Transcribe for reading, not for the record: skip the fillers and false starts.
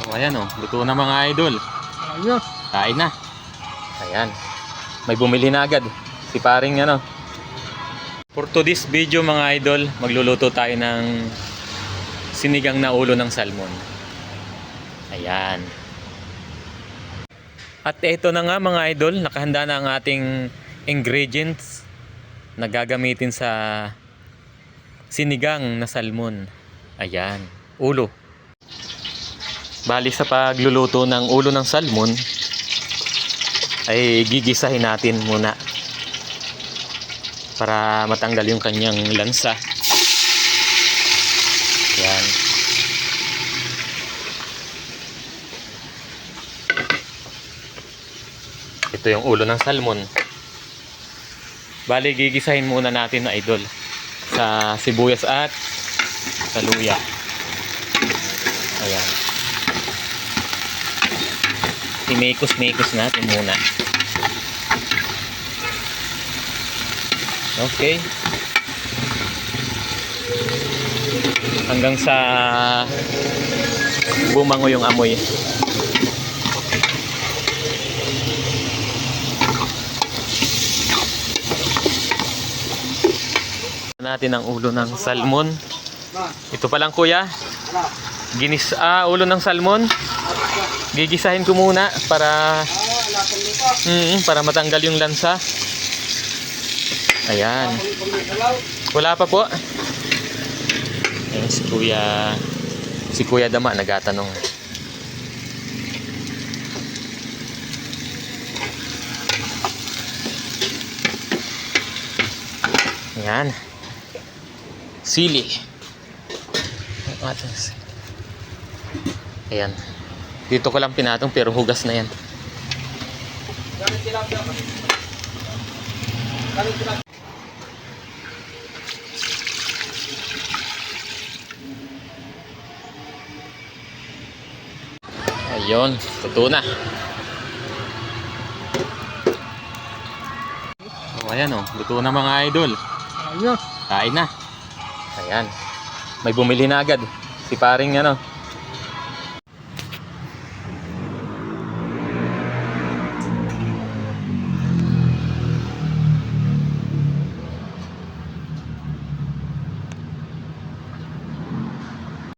O ayan o, luto na mga idol. Ayun. Kain na. Ayan. May bumili na agad. Si paring ano. For today's video mga idol, magluluto tayo ng sinigang na ulo ng salmon. Ayan. At ito na nga mga idol, nakahanda na ang ating ingredients na gagamitin sa sinigang na salmon. Ayan, ulo. Bali sa pagluluto ng ulo ng salmon ay gigisahin natin muna para matanggal yung kanyang lansa. Ayan. Ito yung ulo ng salmon. Bali gigisahin muna natin na idol sa sibuyas at sa luya. Ayan. Imikos-mikos natin muna. Okay. Hanggang sa bumango yung amoy. Natin ang ulo ng salmon. Ito pa lang kuya. Ulo ng salmon. Gigisahin ko muna para matanggal yung lansa. Ayan. Wala pa po. Ayan, si Kuya Dama nagatanong. Ayan. Sili. Ayan. Dito ko lang pinatong pero hugas na yan. Ayun, luto na. O ayan o, luto na mga idol. Ayun. Kain na. Ayan. May bumili na agad. Si paring ano.